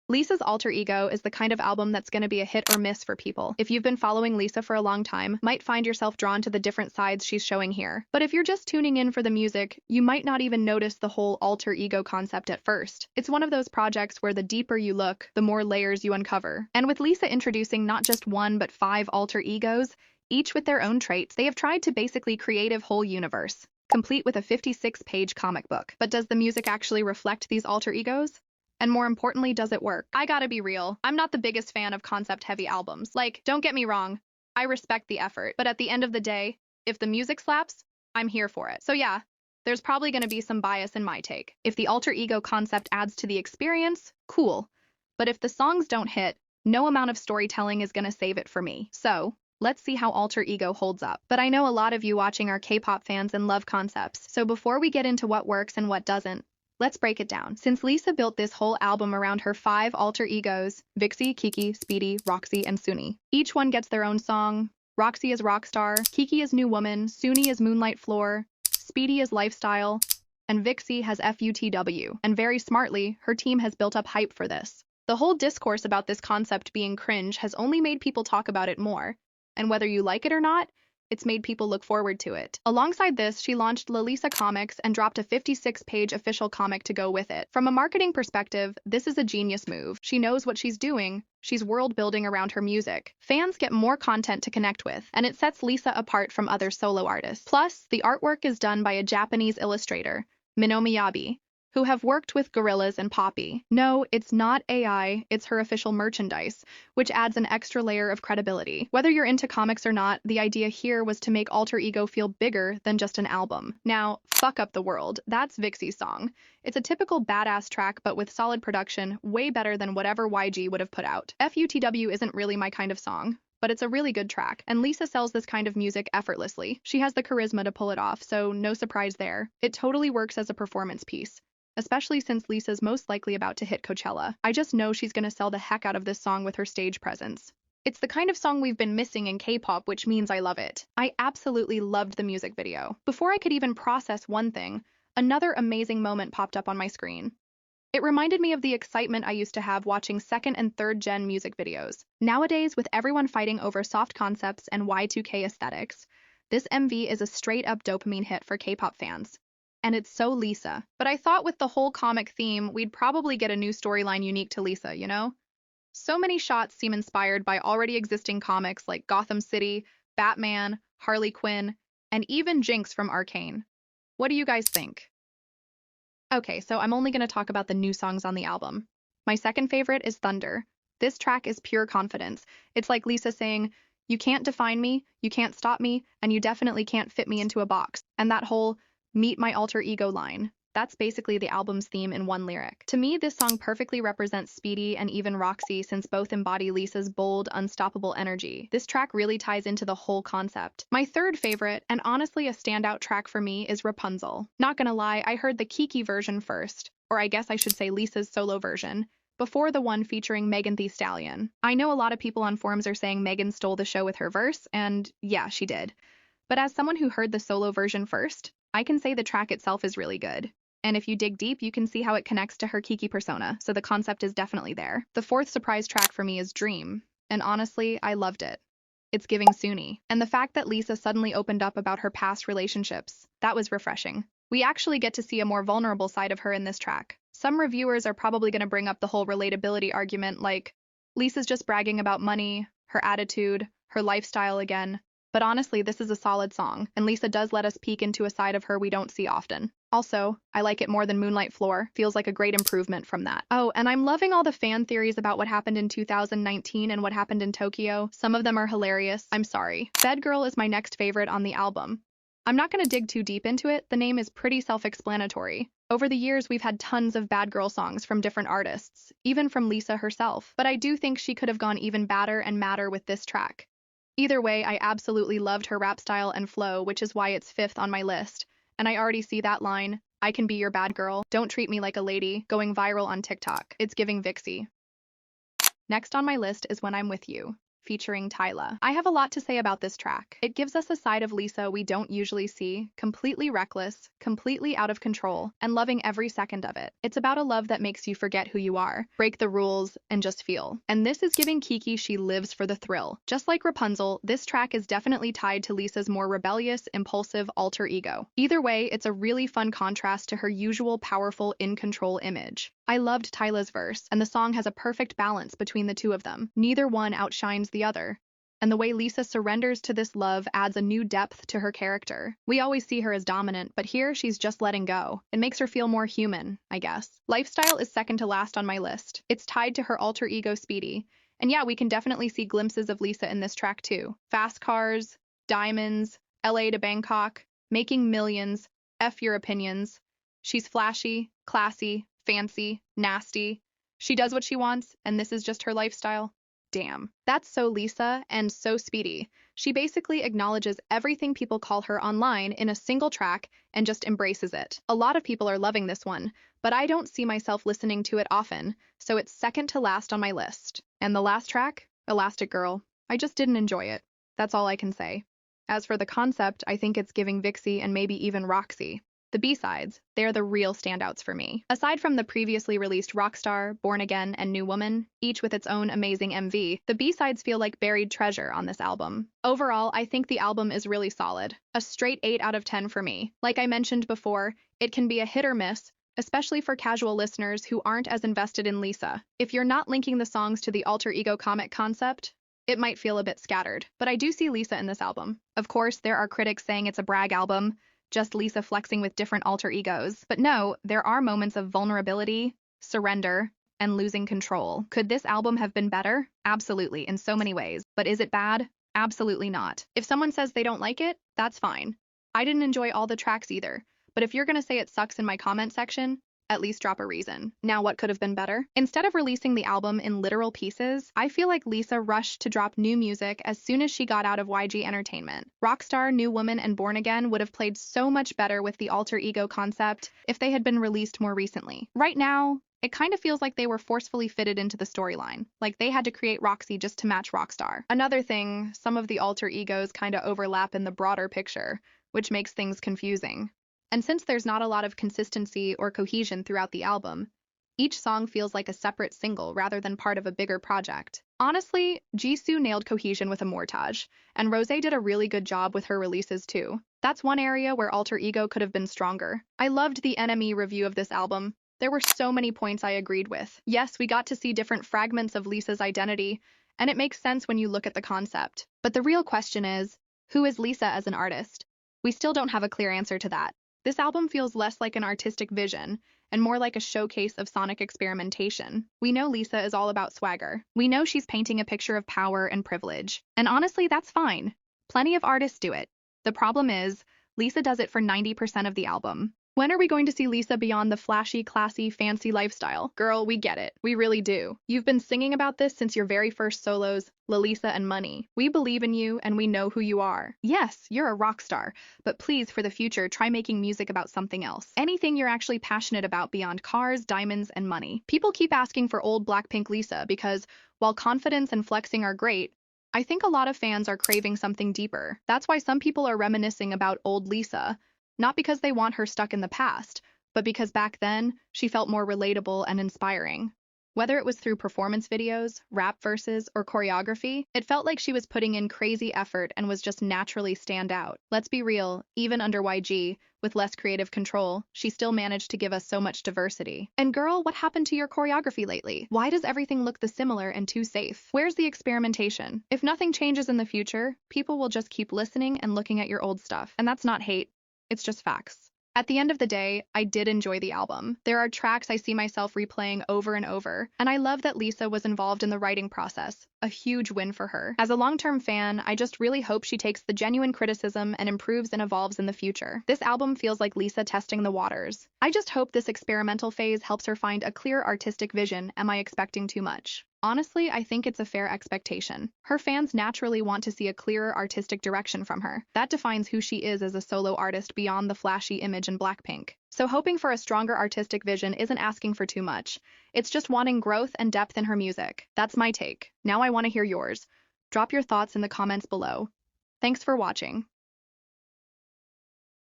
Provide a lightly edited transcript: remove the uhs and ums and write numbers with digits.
Lisa's Alter Ego is the kind of album that's going to be a hit or miss for people. If you've been following Lisa for a long time, might find yourself drawn to the different sides she's showing here. But if you're just tuning in for the music, you might not even notice the whole alter ego concept at first. It's one of those projects where the deeper you look, the more layers you uncover. And with Lisa introducing not just one but 5 alter egos, each with their own traits, they have tried to basically create a whole universe, complete with a 56-page comic book. But does the music actually reflect these alter egos? And more importantly, does it work? I gotta be real, I'm not the biggest fan of concept-heavy albums. Like, don't get me wrong, I respect the effort, but at the end of the day, if the music slaps, I'm here for it. So yeah, there's probably gonna be some bias in my take. If the alter ego concept adds to the experience, cool. But if the songs don't hit, no amount of storytelling is gonna save it for me. So, let's see how alter ego holds up. But I know a lot of you watching are K-pop fans and love concepts, so before we get into what works and what doesn't, let's break it down. Since Lisa built this whole album around her 5 alter egos, Vixie, Kiki, Speedy, Roxy, and Suni. Each one gets their own song. Roxy is Rockstar, Kiki is New Woman, Suni is Moonlight Floor, Speedy is Lifestyle, and Vixie has FUTW. And very smartly, her team has built up hype for this. The whole discourse about this concept being cringe has only made people talk about it more. And whether you like it or not, it's made people look forward to it. Alongside this, she launched La Lisa Comics and dropped a 56-page official comic to go with it. From a marketing perspective, this is a genius move. She knows what she's doing. She's world building around her music. Fans get more content to connect with, and it sets Lisa apart from other solo artists. Plus, the artwork is done by a Japanese illustrator, Mino Miyabi, who have worked with Gorillaz and Poppy. No, it's not AI, it's her official merchandise, which adds an extra layer of credibility. Whether you're into comics or not, the idea here was to make Alter Ego feel bigger than just an album. Now, Fuck Up the World, that's Vixie's song. It's a typical badass track, but with solid production, way better than whatever YG would have put out. FUTW isn't really my kind of song, but it's a really good track, and Lisa sells this kind of music effortlessly. She has the charisma to pull it off, so no surprise there. It totally works as a performance piece, especially since Lisa's most likely about to hit Coachella. I just know she's gonna sell the heck out of this song with her stage presence. It's the kind of song we've been missing in K-pop, which means I love it. I absolutely loved the music video. Before I could even process one thing, another amazing moment popped up on my screen. It reminded me of the excitement I used to have watching second and third gen music videos. Nowadays, with everyone fighting over soft concepts and Y2K aesthetics, this MV is a straight-up dopamine hit for K-pop fans. And it's so Lisa. But I thought with the whole comic theme, we'd probably get a new storyline unique to Lisa, you know? So many shots seem inspired by already existing comics like Gotham City, Batman, Harley Quinn, and even Jinx from Arcane. What do you guys think? Okay, so I'm only going to talk about the new songs on the album. My second favorite is Thunder. This track is pure confidence. It's like Lisa saying, "You can't define me, you can't stop me, and you definitely can't fit me into a box." And that whole "meet my alter ego" line, that's basically the album's theme in one lyric. To me, this song perfectly represents Speedy and even Roxy, since both embody Lisa's bold, unstoppable energy. This track really ties into the whole concept. My third favorite, and honestly a standout track for me, is Repunzal. Not gonna lie, I heard the Kiki version first, or I guess I should say Lisa's solo version, before the one featuring Megan Thee Stallion. I know a lot of people on forums are saying Megan stole the show with her verse, and yeah, she did. But as someone who heard the solo version first, I can say the track itself is really good. And if you dig deep, you can see how it connects to her Kiki persona, so the concept is definitely there. The fourth surprise track for me is Dream, and honestly, I loved it. It's giving Suni. And the fact that Lisa suddenly opened up about her past relationships, that was refreshing. We actually get to see a more vulnerable side of her in this track. Some reviewers are probably going to bring up the whole relatability argument, like, Lisa's just bragging about money, her attitude, her lifestyle again. But honestly, this is a solid song, and Lisa does let us peek into a side of her we don't see often. Also, I like it more than Moonlight Floor. Feels like a great improvement from that. Oh, and I'm loving all the fan theories about what happened in 2019 and what happened in Tokyo. Some of them are hilarious. I'm sorry. Bad Girl is my next favorite on the album. I'm not going to dig too deep into it. The name is pretty self-explanatory. Over the years, we've had tons of bad girl songs from different artists, even from Lisa herself. But I do think she could have gone even badder and madder with this track. Either way, I absolutely loved her rap style and flow, which is why it's 5th on my list. And I already see that line, "I can be your bad girl, don't treat me like a lady," going viral on TikTok. It's giving Vixie. Next on my list is When I'm With You, featuring Tyla. I have a lot to say about this track. It gives us a side of Lisa we don't usually see, completely reckless, completely out of control, and loving every second of it. It's about a love that makes you forget who you are, break the rules, and just feel. And this is giving Kiki she lives for the thrill. Just like Repunzal, this track is definitely tied to Lisa's more rebellious, impulsive alter ego. Either way, it's a really fun contrast to her usual powerful, in-control image. I loved Tyla's verse, and the song has a perfect balance between the two of them. Neither one outshines the other. And the way Lisa surrenders to this love adds a new depth to her character. We always see her as dominant, but here she's just letting go. It makes her feel more human, I guess. Lifestyle is second to last on my list. It's tied to her alter ego Speedy. And yeah, we can definitely see glimpses of Lisa in this track too. Fast cars, diamonds, LA to Bangkok, making millions, F your opinions. She's flashy, classy, fancy, nasty. She does what she wants, and this is just her lifestyle. Damn. That's so Lisa and so Speedy. She basically acknowledges everything people call her online in a single track and just embraces it. A lot of people are loving this one, but I don't see myself listening to it often, so it's second to last on my list. And the last track, Elastic Girl, I just didn't enjoy it. That's all I can say. As for the concept, I think it's giving Vixie and maybe even Roxy. The B-sides, they're the real standouts for me. Aside from the previously released Rockstar, Born Again, and New Woman, each with its own amazing MV, the B-sides feel like buried treasure on this album. Overall, I think the album is really solid. A straight 8 out of 10 for me. Like I mentioned before, it can be a hit or miss, especially for casual listeners who aren't as invested in Lisa. If you're not linking the songs to the alter ego comic concept, it might feel a bit scattered. But I do see Lisa in this album. Of course, there are critics saying it's a brag album, just Lisa flexing with different alter egos. But no, there are moments of vulnerability, surrender, and losing control. Could this album have been better? Absolutely, in so many ways. But is it bad? Absolutely not. If someone says they don't like it, that's fine. I didn't enjoy all the tracks either. But if you're gonna say it sucks in my comment section, at least drop a reason. Now, what could have been better? Instead of releasing the album in literal pieces, I feel like Lisa rushed to drop new music as soon as she got out of YG Entertainment. Rockstar, New Woman, and Born Again would have played so much better with the alter ego concept if they had been released more recently. Right now, it kind of feels like they were forcefully fitted into the storyline, like they had to create Roxy just to match Rockstar. Another thing, some of the alter egos kind of overlap in the broader picture, which makes things confusing. And since there's not a lot of consistency or cohesion throughout the album, each song feels like a separate single rather than part of a bigger project. Honestly, Jisoo nailed cohesion with Amortage, and Rosé did a really good job with her releases too. That's one area where alter ego could have been stronger. I loved the NME review of this album. There were so many points I agreed with. Yes, we got to see different fragments of Lisa's identity, and it makes sense when you look at the concept. But the real question is, who is Lisa as an artist? We still don't have a clear answer to that. This album feels less like an artistic vision and more like a showcase of sonic experimentation. We know Lisa is all about swagger. We know she's painting a picture of power and privilege. And honestly, that's fine. Plenty of artists do it. The problem is, Lisa does it for 90% of the album. When are we going to see Lisa beyond the flashy, classy, fancy lifestyle? Girl, we get it. We really do. You've been singing about this since your very first solos, Lalisa and Money. We believe in you and we know who you are. Yes, you're a rock star, but please, for the future, try making music about something else. Anything you're actually passionate about beyond cars, diamonds, and money. People keep asking for old Blackpink Lisa because, while confidence and flexing are great, I think a lot of fans are craving something deeper. That's why some people are reminiscing about old Lisa, not because they want her stuck in the past, but because back then, she felt more relatable and inspiring. Whether it was through performance videos, rap verses, or choreography, it felt like she was putting in crazy effort and was just naturally stand out. Let's be real, even under YG, with less creative control, she still managed to give us so much diversity. And girl, what happened to your choreography lately? Why does everything look the similar and too safe? Where's the experimentation? If nothing changes in the future, people will just keep listening and looking at your old stuff. And that's not hate. It's just facts. At the end of the day, I did enjoy the album. There are tracks I see myself replaying over and over, and I love that Lisa was involved in the writing process. A huge win for her. As a long-term fan, I just really hope she takes the genuine criticism and improves and evolves in the future. This album feels like Lisa testing the waters. I just hope this experimental phase helps her find a clear artistic vision. Am I expecting too much? Honestly, I think it's a fair expectation. Her fans naturally want to see a clearer artistic direction from her. That defines who she is as a solo artist beyond the flashy image in Blackpink. So hoping for a stronger artistic vision isn't asking for too much. It's just wanting growth and depth in her music. That's my take. Now I want to hear yours. Drop your thoughts in the comments below. Thanks for watching.